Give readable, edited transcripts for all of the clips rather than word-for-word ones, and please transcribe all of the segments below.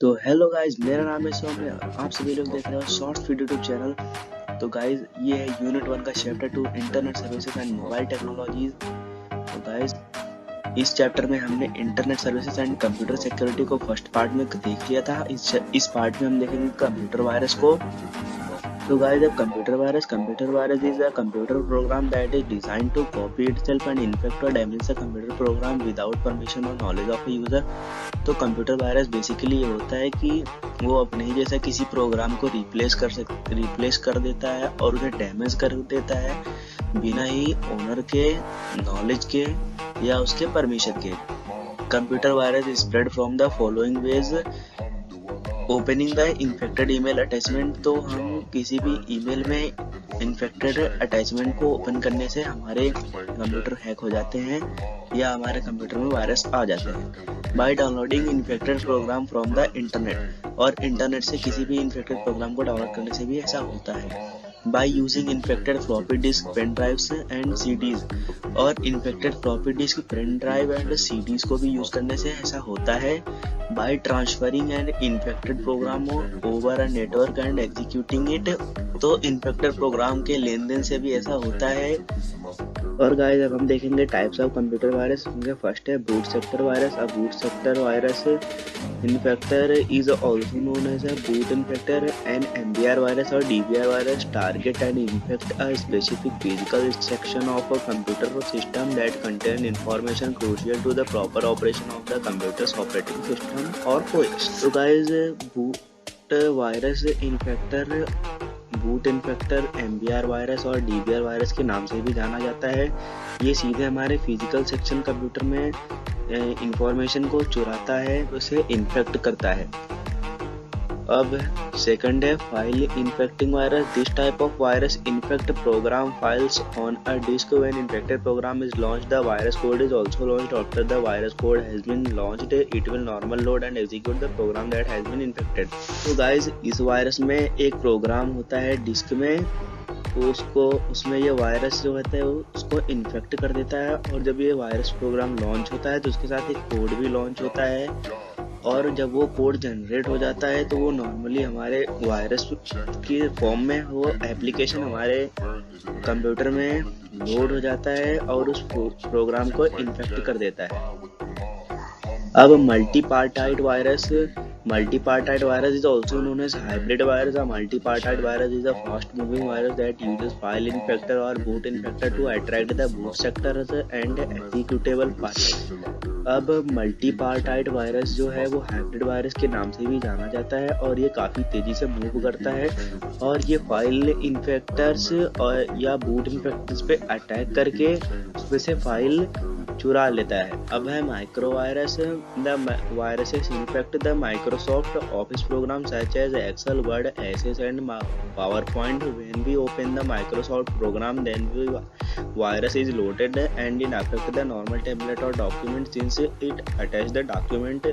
तो hello guys, मेरा नाम है सौम्य। आप सभी लोग देख रहे हो शॉर्ट्स वीडियो यूट्यूब चैनल। तो गाइस, ये है यूनिट 1 का chapter 2 internet services and mobile technologies. तो गाइस, इस चैप्टर में हमने internet services and computer security को फर्स्ट पार्ट में देख लिया था। इस पार्ट में हम देखेंगे कंप्यूटर वायरस को। So guys, a computer virus is a computer program that is designed to copy itself and infect or damage the computer program without permission or knowledge of a user। तो computer virus basically ये होता है कि वो अपने ही जैसा किसी programme को रिप्लेस कर देता है और उसे डैमेज कर देता है बिना ही ओनर के नॉलेज के या उसके परमिशन के। Computer virus spread from the following veg. Opening the infected email attachment. तो हम किसी भी ईमेल में इन्फेक्टेड अटैचमेंट को ओपन करने से हमारे कंप्यूटर हैक हो जाते हैं या हमारे कंप्यूटर में वायरस आ जाते हैं। By downloading infected program from the internet. और इंटरनेट से किसी भी इन्फेक्टेड प्रोग्राम को डाउनलोड करने से भी ऐसा होता है। By using infected floppy disk, pen drives and CDs. और infected floppy disk, pen drive and CDs को भी यूज करने से ऐसा होता है। By transferring an infected program over a network and executing it. तो इन्फेक्टेड प्रोग्राम के लेन देन से भी ऐसा होता है। और गाइस, अब हम देखेंगे types of computer virus. First है बूट सेक्टर वायरस। अब boot sector virus infector is also known as a boot infector. An MBR virus और DBR virus target and infect a specific physical section of a computer system that contain information crucial to the proper operation of the computer's operating system और OS। तो guys, boot virus infector, boot infector, MBR virus और DBR virus के नाम से भी जाना जाता है। ये सीधे हमारे फिजिकल सेक्शन कंप्यूटर में इंफॉर्मेशन को चुराता है, उसे इन्फेक्ट करता है। अब सेकंड है file infecting virus. This type of virus infect program files on a disk. When infected program is launched, the virus code is also launched. After the virus code has been launched, it will normal load and execute the program that has been infected. तो guys, इस virus में एक programme होता है disc में, तो उसमें ये वायरस जो होता है वो उसको इन्फेक्ट कर देता है। और जब ये वायरस प्रोग्राम लॉन्च होता है तो उसके साथ एक कोड भी लॉन्च होता है। और जब वो कोड जनरेट हो जाता है तो वो नॉर्मली हमारे वायरस की फॉर्म में वो एप्लीकेशन हमारे कंप्यूटर में लोड हो जाता है और उस प्रोग्राम को इन्फेक्ट कर देता है। अब मल्टीपार्टाइड virus. Multipartite virus is also known as hybrid virus. A multipartite virus is a fast-moving virus that uses file infector or boot infector to attract the boot sectors and executable files। अब मल्टीपार्टाइट virus जो है वो hybrid virus के नाम से भी जाना जाता है और ये काफ़ी तेज़ी से मूव करता है और ये फाइल इन्फेक्टर्स और या बूट इन्फेक्टर्स पे अटैक करके उसमें से फाइल चुरा लेता है। अब है micro virus. The viruses infect the Microsoft Office program such as Excel, Word, access and PowerPoint. When we open the Microsoft program, then virus is loaded and in affect the normal template or document, since it attach the document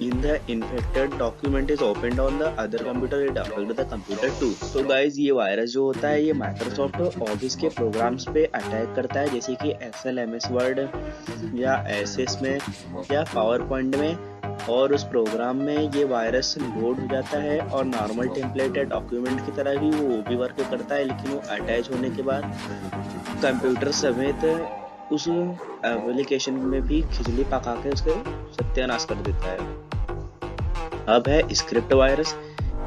in the infected document is opened on the other computer, it affect the computer too। तो guys, ये virus जो होता है ये Microsoft office के programmes पे attack करता है, जैसे कि एक्सेल, MS वर्ड या एसेस में या पावर पॉइंट में। और उस प्रोग्राम में ये वायरस लोड हो जाता है और नॉर्मल टेम्पलेट या डॉक्यूमेंट की तरह ही वो भी वर्क करता है, लेकिन वो अटैच होने के बाद कंप्यूटर समेत उस एप्लीकेशन में भी खिचड़ी पका के उसके सत्यानाश कर देता है। अब है script virus.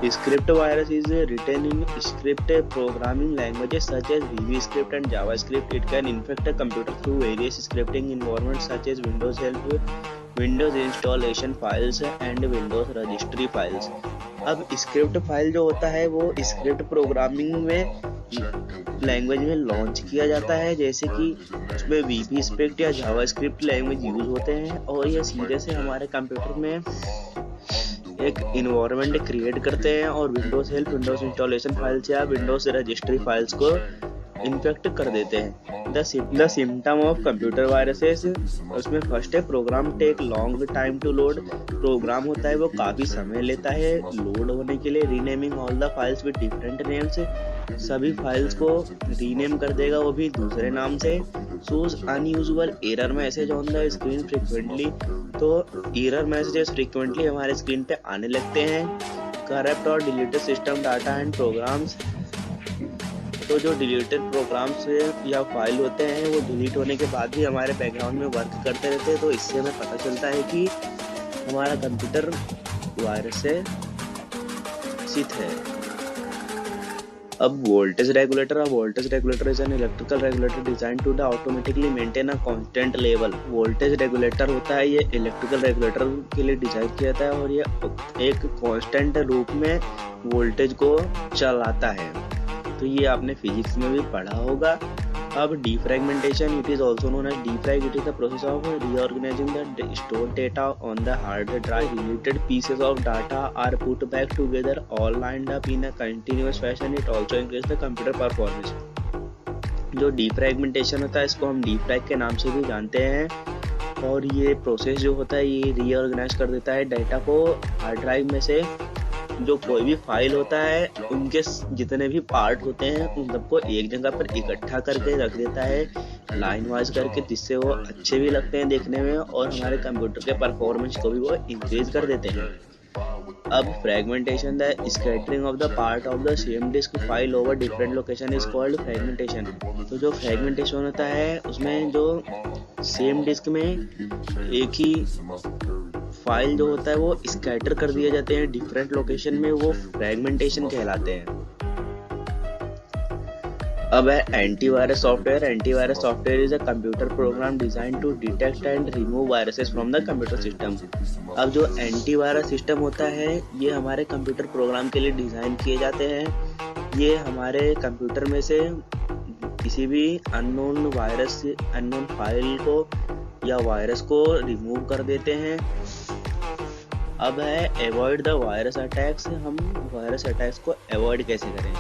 Script virus is written in script programming languages such as VB Script and JavaScript. It can infect a computer through various scripting environments such as Windows Help, Windows installation files and Windows registry files। अब script file जो होता है वो script programming में language में launch किया जाता है, जैसे कि उसमें VB Script या JavaScript लैंग्वेज यूज होते हैं और ये सीधे से हमारे कंप्यूटर में एक इन्वायरमेंट क्रिएट करते हैं और Windows help, Windows installation files या विंडोज रजिस्ट्री फाइल्स को इन्फेक्ट कर देते हैं। The symptom of computer viruses, उसमें फर्स्ट है program take long time to load. Program होता है वो काफ़ी समय लेता है लोड होने के लिए। Renaming all the files with different names, सभी फाइल्स को रीनेम कर देगा वो भी दूसरे नाम से। Shows unusual error message on the screen frequently, तो एरर मैसेजेस फ्रिक्वेंटली हमारे स्क्रीन पे आने लगते हैं। करप्ट और deleted system data and programs, तो जो डिलीटेड प्रोग्राम्स या फाइल होते हैं वो डिलीट होने के बाद भी हमारे बैकग्राउंड में वर्क करते रहते हैं, तो इससे हमें पता चलता है कि हमारा कंप्यूटर वायरस से ग्रसित है। अब voltage regulator is an electrical regulator design to the automatically maintain a constant level. Voltage regulator होता है ये इलेक्ट्रिकल रेगुलेटर के लिए डिजाइन किया जाता है और ये एक कांस्टेंट रूप में वोल्टेज को चलाता है। तो ये आपने फिजिक्स में भी पढ़ा होगा। अब defragmentation, it is also known as defrag, it is the process of reorganizing the stored data on the hard drive. Deleted pieces of data are put back together all lined up in a continuous fashion. It also increases the computer performance. जो डीफ्रैगमेंटेशन होता है इसको हम डीफ्रैग के नाम से भी जानते हैं और ये प्रोसेस जो होता है ये रीऑर्गेनाइज कर देता है डाटा को हार्ड ड्राइव में से। जो कोई भी फाइल होता है उनके जितने भी पार्ट होते हैं उन सबको एक जगह पर इकट्ठा करके रख देता है लाइन वाइज करके, जिससे वो अच्छे भी लगते हैं देखने में और हमारे कंप्यूटर के परफॉर्मेंस को भी वो इंक्रीज कर देते हैं। अब fragmentation, the scattering of the part of the same disc file over different location is called fragmentation. तो जो फ्रेगमेंटेशन होता है उसमें जो सेम डिस्क में एक ही फाइल जो होता है वो स्कैटर कर दिए जाते हैं डिफरेंट लोकेशन में, वो फ्रेगमेंटेशन कहलाते हैं। अब है antivirus software. Antivirus software is a computer program design to detect and remove viruses from the computer system. अब जो एंटीवायरस सिस्टम होता है ये हमारे कंप्यूटर प्रोग्राम के लिए डिजाइन किए जाते हैं। ये हमारे कंप्यूटर में से किसी भी अननोन वायरस, अननोन फाइल को या वायरस को रिमूव कर देते हैं। अब है अवॉइड द वायरस अटैक्स। हम वायरस अटैक्स को अवॉइड कैसे करें?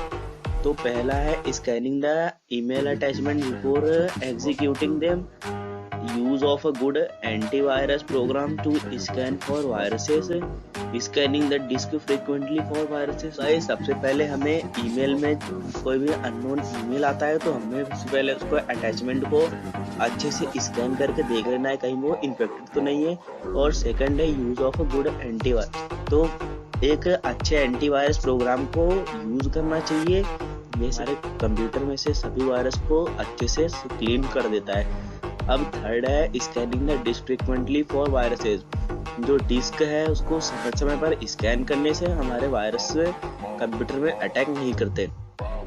तो पहला है scanning the email attachment before executing them. Use of a good antivirus program to scan for viruses. Scanning the disk frequently for viruses. भाई सबसे पहले हमें ईमेल में कोई भी अननोन ईमेल आता है तो हमें सबसे पहले उसको अटैचमेंट को अच्छे से स्कैन करके देख लेना है कहीं वो इन्फेक्टेड तो नहीं है। और सेकंड है use of a good antivirus. तो एक अच्छे एंटीवायरस प्रोग्राम को यूज करना चाहिए, ये सारे कंप्यूटर में से सभी वायरस को अच्छे से क्लीन कर देता है। अब थर्ड है scanning the disk frequently for viruses. जो डिस्क है उसको समय पर स्कैन करने से हमारे वायरस कंप्यूटर में अटैक नहीं करते।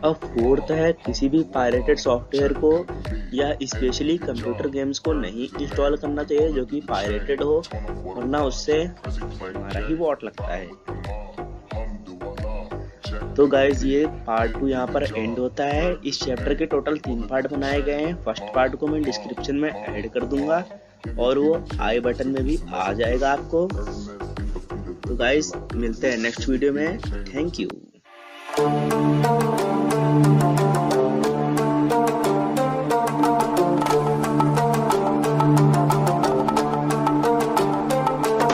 अब फोर्थ है किसी भी पायरेटेड सॉफ्टवेयर को या स्पेशली कंप्यूटर गेम्स को नहीं इंस्टॉल करना चाहिए जो कि पायरेटेड हो, वरना उससे हमारा ही वॉट लगता है। तो गाइज ये पार्ट 2 यहाँ पर एंड होता है। इस चैप्टर के टोटल 3 पार्ट बनाए गए हैं। फर्स्ट पार्ट को मैं डिस्क्रिप्शन में ऐड कर दूंगा और वो आई बटन में भी आ जाएगा आपको। तो गाइज मिलते हैं नेक्स्ट वीडियो में। Thank you.